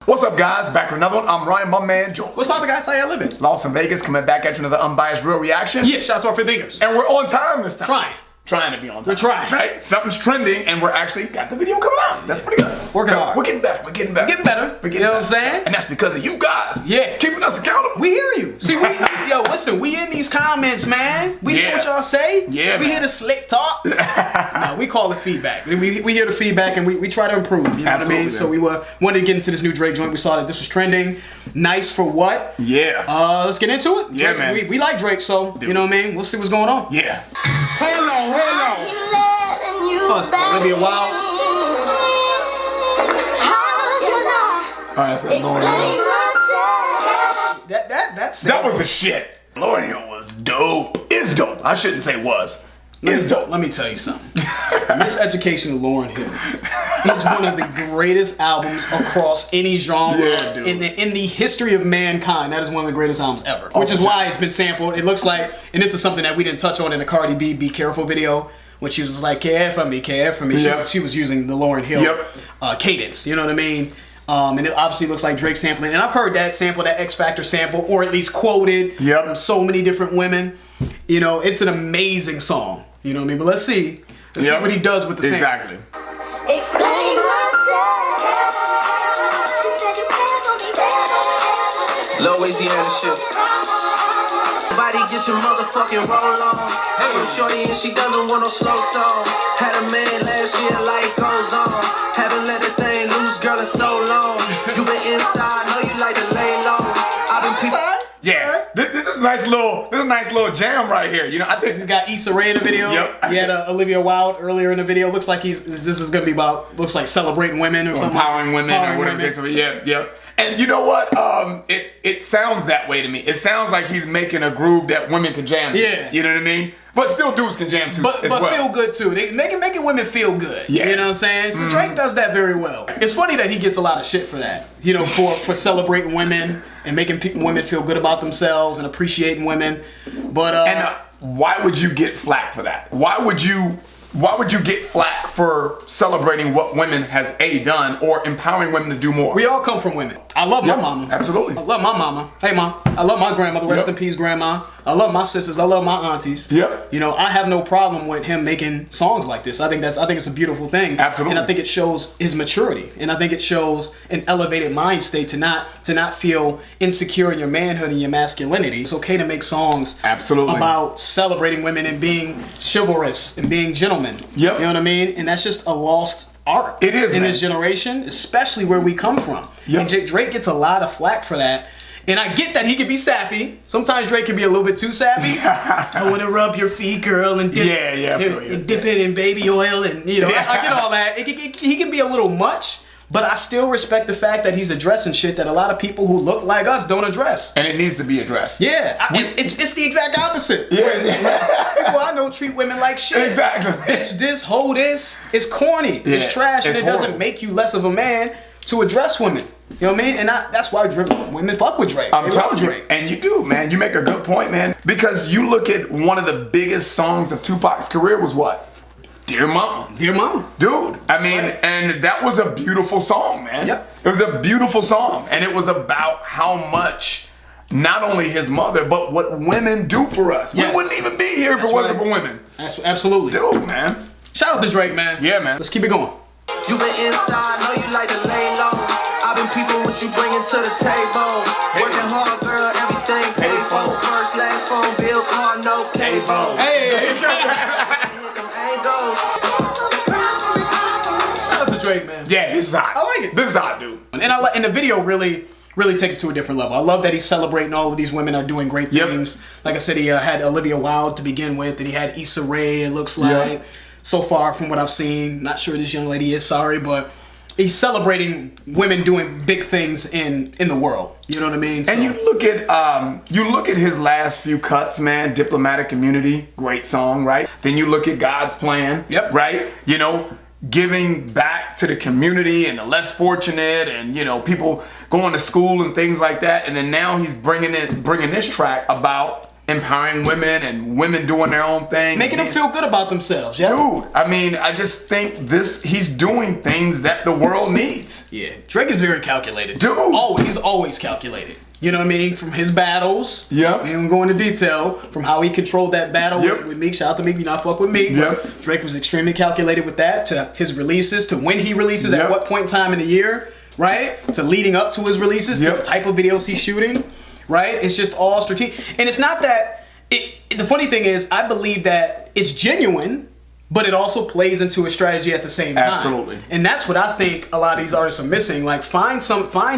What's up, guys? Back with another one. I'm Ryan, my man, George. What's poppin', guys? How y'all living? Lost in Vegas, coming back at you another unbiased real reaction. Yeah, shout out to our thinkers. And we're on time this time. Trying to be on time. We're trying. Right? Something's trending, and we're actually got the video coming out. That's pretty good. Working hard. We're getting better. We're getting better. You know what I'm saying? And that's because of you guys. Yeah. Keeping us accountable. We hear you. See, listen, we in these comments, man. We hear what y'all say. Yeah, we hear the slick talk. Nah, we call it feedback. We hear the feedback, and we try to improve. You know what I mean? So we wanted to get into this new Drake joint. We saw that this was trending. Nice for what? Yeah. Let's get into it. Yeah, Drake, man. We like Drake, so, you know what I mean? We'll see what's going on. Yeah. Hold on. Oh, it's Olivia Wilde. Alright, that was the shit. Lauryn Hill was dope. Is dope. I shouldn't say was. Is dope. Let me tell you something. Miseducation of Lauryn Hill is one of the greatest albums across any genre in the history of mankind. That is one of the greatest albums ever. Which is why it's been sampled. It looks like, and this is something that we didn't touch on in the Cardi B Be Careful video, when she was like, care for me. She was using the Lauryn Hill cadence. You know what I mean? And it obviously looks like Drake sampling. And I've heard that sample, that X Factor sample, or at least quoted from so many different women. You know, it's an amazing song. You know what I mean? But let's see. Let's see what he does with the sample. Exactly. Explain myself. Louisiana shit. Everybody get your motherfucking roll on. Hey, I'm shorty and she doesn't want no slow song. Had a man last year, life goes on. Haven't let the thing loose, girl, in so long. You been inside, know you like to lay low. I've been people. Yeah, this is a nice little jam right here. You know, I think he's got Issa Rae in the video. Yep. He had Olivia Wilde earlier in the video. Looks like this is gonna be about, looks like celebrating women or something. Empowering women or whatever the case may be. Yep. And you know what? It sounds that way to me. It sounds like he's making a groove that women can jam to. Yeah. You know what I mean? But still dudes can jam to but well. Feel good too. They making women feel good. Yeah. You know what I'm saying? So Drake does that very well. It's funny that he gets a lot of shit for that. You know, for celebrating women and making women feel good about themselves and appreciating women. But why would you get flack for that? Why would you get flack for celebrating what women has done or empowering women to do more? We all come from women. I love my mama. Absolutely. I love my mama. Hey, mom. I love my grandmother. Rest in peace, grandma. I love my sisters. I love my aunties. Yep. You know, I have no problem with him making songs like this. I think it's a beautiful thing. Absolutely. And I think it shows his maturity. And I think it shows an elevated mind state to not feel insecure in your manhood and your masculinity. It's okay to make songs about celebrating women and being chivalrous and being gentlemen. Yep. You know what I mean? And that's just a lost art. It is, in man. this generation, especially where we come from. Yep. And Drake gets a lot of flack for that. And I get that he can be sappy. Sometimes Drake can be a little bit too sappy. I want to rub your feet, girl, and dip, dip it in baby oil, and you know, I get all that. He can be a little much, but I still respect the fact that he's addressing shit that a lot of people who look like us don't address. And it needs to be addressed. Yeah, it's the exact opposite. People I know treat women like shit. Exactly. Bitch, this, hoe this. It's corny. It's trash, and it doesn't make you less of a man to address women. You know what I mean? And that's why women fuck with Drake. I'm telling you, and you do, man. You make a good point, man. Because you look at one of the biggest songs of Tupac's career was what? Dear Mama. Dear Mama. Dude, I mean, and that was a beautiful song, man. Yep. It was a beautiful song. And it was about how much not only his mother, but what women do for us. Yes. We wouldn't even be here if it wasn't for women. Absolutely. Dude, man. Shout out to Drake, man. Yeah, man. Let's keep it going. You been inside, know you like to lay low. I've been peeping what you bringing to the table. Working hard, girl, everything paid for. First, last phone bill, car, no cable. Hey! Shout out to Drake, man. Yeah, this is hot. I like it. This is hot, dude. And the video really takes it to a different level. I love that he's celebrating all of these women are doing great things. Like I said, he had Olivia Wilde to begin with, and he had Issa Rae, it looks like. So far from what I've seen, not sure this young lady is, sorry, but he's celebrating women doing big things in the world. You know what I mean? And you look at his last few cuts, man. Diplomatic Immunity, great song, right? Then you look at God's Plan, right? You know, giving back to the community and the less fortunate, and you know, people going to school and things like that. And then now he's bringing this track about empowering women and women doing their own thing. Making them feel good about themselves, yeah. Dude, I mean, I just think he's doing things that the world needs. Yeah, Drake is very calculated. Dude. He's always calculated. You know what I mean? From his battles. Yep. We ain't gonna go into detail. From how he controlled that battle with Meek. Shout out to Meek, you not fuck with Meek. Yep. Drake was extremely calculated with that, to his releases, to when he releases, at what point in time in the year, right? To leading up to his releases, to the type of videos he's shooting, right? It's just all strategic. And it's not that, the funny thing is, I believe that it's genuine, but it also plays into a strategy at the same time. Absolutely. And that's what I think a lot of these artists are missing. Like, find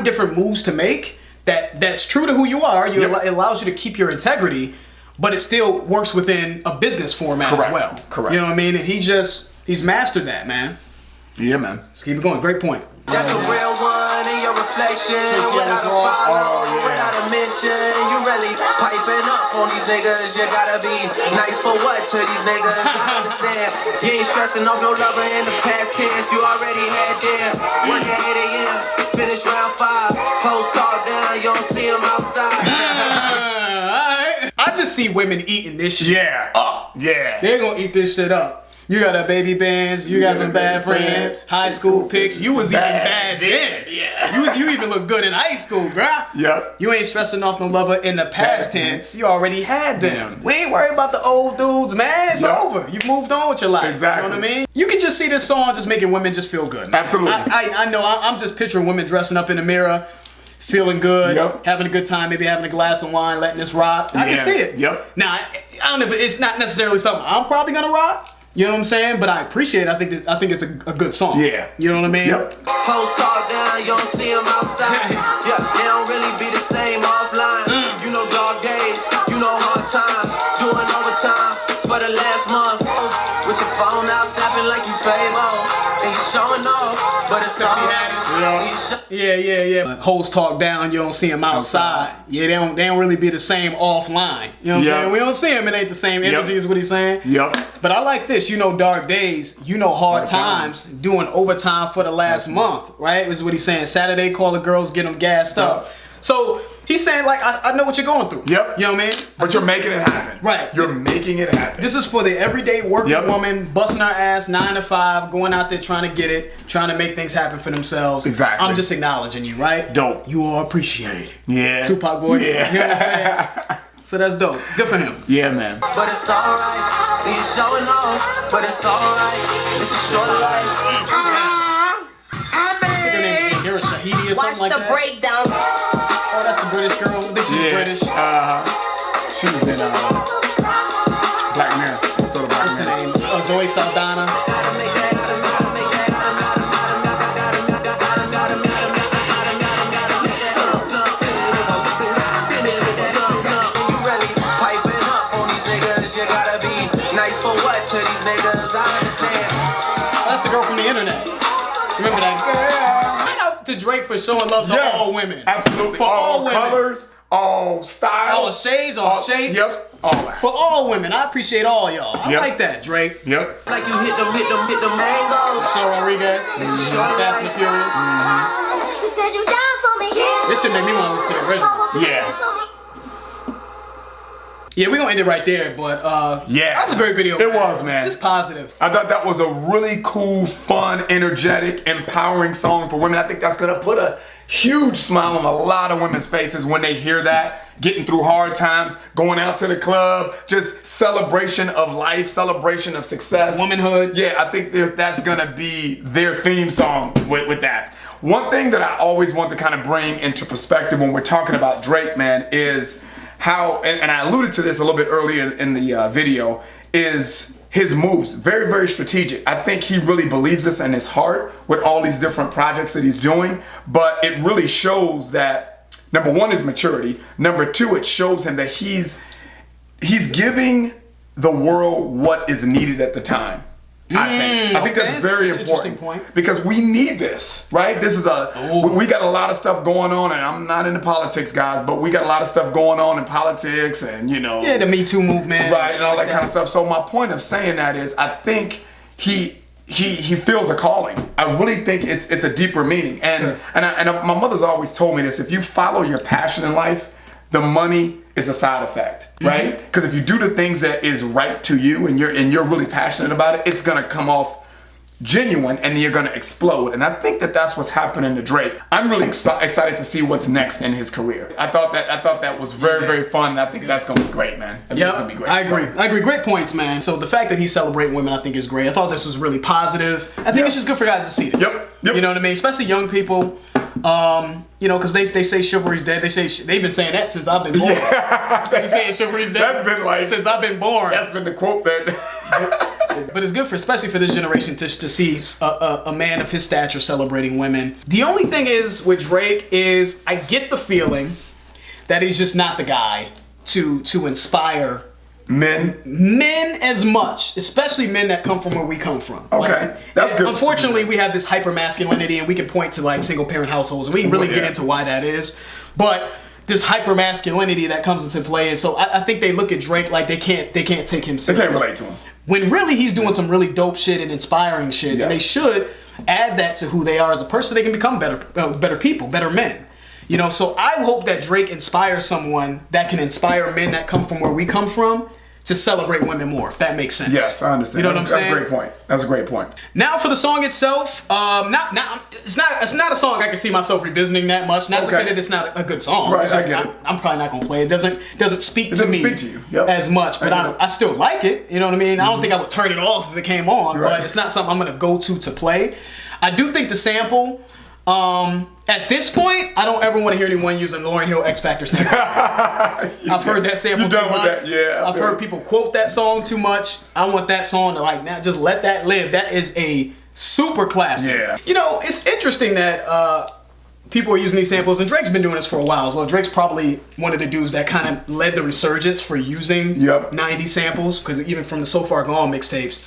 different moves to make that's true to who you are. It allows you to keep your integrity, but it still works within a business format as well. Correct. You know what I mean? And he's mastered that, man. Yeah, man. Let's keep it going. Great point. That's a real one in your reflection. Without a follow, without a mention. You really piping up on these niggas. You gotta be nice for what to these niggas? I understand. You ain't stressing off no lover in the past tense. You already had them. Work at 8 a.m. Finish round 5. Post talk down. You don't see them outside. I just see women eating this shit. Yeah. Yeah. They're gonna eat this shit up. You got a baby bands, you got some bad friends, high school pics. You was even bad then. Yeah. You even look good in high school, bruh. Yep. You ain't stressing off no lover in the past tense. You already had them. We ain't worried about the old dudes, man. It's over. You've moved on with your life. Exactly. You know what I mean? You can just see this song just making women just feel good. Absolutely. I know. I'm just picturing women dressing up in the mirror, feeling good, having a good time, maybe having a glass of wine, letting this rock. I can see it. Yep. Now, I don't know if it's not necessarily something I'm probably gonna rock. You know what I'm saying? But I appreciate it. I think it's a good song. Yeah. You know what I mean? Post talk down, you don't see them outside. They don't really be the same offline. You know dog days, you know hard times. Doing overtime for the last month. With your phone out, snapping like you famous. And you showing off, but it's alright. Yeah. Hoes talk down, you don't see them outside. Yeah, they don't really be the same offline. You know what I'm saying? We don't see them, it ain't the same energy is what he's saying. But I like this, you know dark days, you know hard times, doing overtime for the last month, right? This is what he's saying. Saturday, call the girls, get them gassed up. So he's saying, like, I know what you're going through. You know what I mean? But you're making it happen. Right. You're making it happen. This is for the everyday working woman, busting her ass 9 to 5, going out there trying to get it, trying to make things happen for themselves. Exactly. I'm just acknowledging you, right? Dope. You are appreciated. Yeah. Tupac voice. Yeah. You know what I'm saying? So that's dope. Good for him. Yeah, man. But it's alright. He's showing off, but it's alright. It's a short life. You're a Shahidi or Watch something like the that. breakdown. Oh, that's the British girl. I think she's British. She was in Black Mirror. So the Black What's her Mirror. name? Zoe Saldana. That's the girl from the internet. Remember that girl? Shout out to Drake for showing love to all women. Absolutely. For all women. Colors, all styles. All shades, all shapes. Yep. All that. For all women. I appreciate all y'all. I like that, Drake. Yep. Like you hit them mangoes. Michelle Rodriguez. Fast and the Furious. You said you down for me. This should make me want to listen to the original. Yeah. Yeah, we're gonna end it right there, but that was a great video. It was, man. Just positive. I thought that was a really cool, fun, energetic, empowering song for women. I think that's gonna put a huge smile on a lot of women's faces when they hear that. Getting through hard times, going out to the club, just celebration of life, celebration of success. Womanhood. Yeah, I think that's gonna be their theme song with that. One thing that I always want to kind of bring into perspective when we're talking about Drake, man, is how, and I alluded to this a little bit earlier in the video, is his moves. Very, very strategic. I think he really believes this in his heart with all these different projects that he's doing, but it really shows that, number one is maturity. Number two, it shows him that he's giving the world what is needed at the time. I think that's very important point. Because we need this, right? This is we got a lot of stuff going on, and I'm not into politics, guys, but we got a lot of stuff going on in politics, and the Me Too movement, right, and all that kind of stuff. So my point of saying that is, I think he feels a calling. I really think it's a deeper meaning, and my mother's always told me this: if you follow your passion in life, the money is a side effect, right? Because if you do the things that is right to you and you're really passionate about it, it's gonna come off genuine and you're gonna explode. And I think that that's what's happening to Drake. I'm really excited to see what's next in his career. I thought that was very fun, and I think that's gonna be great, man. I think it's gonna be great. I agree. Great points, man. So the fact that he's celebrating women, I think, is great. I thought this was really positive. I think it's just good for guys to see this. Yep. You know what I mean? Especially young people. You know, because they say chivalry's dead. They've been saying that since I've been born. They've been saying chivalry's dead. That's been like since I've been born. That's been the quote that. But it's good especially for this generation to see a man of his stature celebrating women. The only thing is with Drake is I get the feeling that he's just not the guy to inspire men as much, especially men that come from where we come from. Okay, that's good. Unfortunately, we have this hyper masculinity, and we can point to like single parent households, and we can really get into why that is. But this hyper masculinity that comes into play, and so I think they look at Drake like they can't take him serious. They can't relate to him. When really he's doing some really dope shit and inspiring shit, and they should add that to who they are as a person. They can become better people, better men. You know, so I hope that Drake inspires someone that can inspire men that come from where we come from to celebrate women more, if that makes sense. Yes, I understand. You know what I'm saying? That's a great point. That's a great point. Now for the song itself, it's not a song I can see myself revisiting that much. Not to say that it's not a good song. Right, it's just, I get it. I'm probably not gonna play it. It doesn't speak to me you. as much, but I still like it. You know what I mean? I don't think I would turn it off if it came on, but it's not something I'm gonna go to play. I do think the sample. At this point, I don't ever want to hear anyone using Lauryn Hill X Factor sample. I've heard that sample too much. I've heard people quote that song too much. I want that song to like now just let that live. That is a super classic. Yeah. You know, it's interesting that people are using these samples, and Drake's been doing this for a while as well. Drake's probably one of the dudes that kind of led the resurgence for using 90s samples, because even from the So Far Gone mixtapes.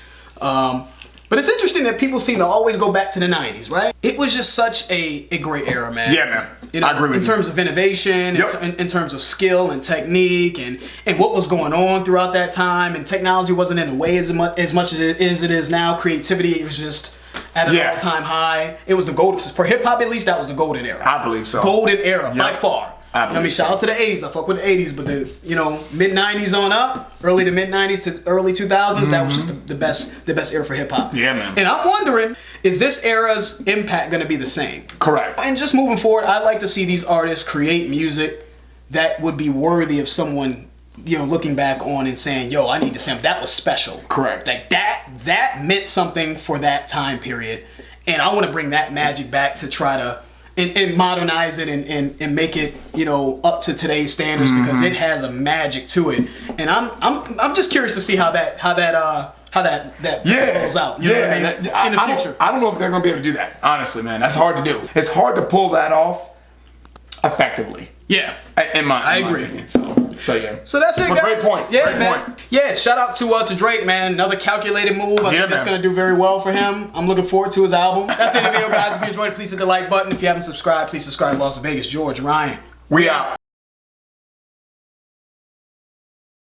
But it's interesting that people seem to always go back to the 90s, right? It was just such a great era, man. Yeah, man. You know, I agree with you. In terms of innovation, in terms of skill and technique, and what was going on throughout that time, and technology wasn't in the way as much as it is now. Creativity was just at an all-time high. It was the golden, for hip-hop at least, that was the golden era. I believe so. Golden era, by far. I mean, shout out to the 80s. I fuck with the 80s, but the mid-90s on up, early to mid-90s to early 2000s, that was just the best era for hip-hop. Yeah, man. And I'm wondering, is this era's impact going to be the same? Correct. And just moving forward, I'd like to see these artists create music that would be worthy of someone, looking back on and saying, yo, I need to sample. That was special. Correct. Like that meant something for that time period. And I want to bring that magic back to try to and modernize it and make it up to today's standards, because it has a magic to it, and I'm just curious to see how that rolls out. You know what I mean? In the future. I don't know if they're gonna be able to do that. Honestly, man, that's hard to do. It's hard to pull that off effectively. Yeah, I agree. Opinion. So yeah. So that's it, guys. Great point. Yeah, great man. point. Yeah, shout out to Drake, man. Another calculated move. I think that's gonna do very well for him. I'm looking forward to his album. That's the video, guys. If you enjoyed it, please hit the like button. If you haven't subscribed, please subscribe. Las Vegas, George, Ryan. We out.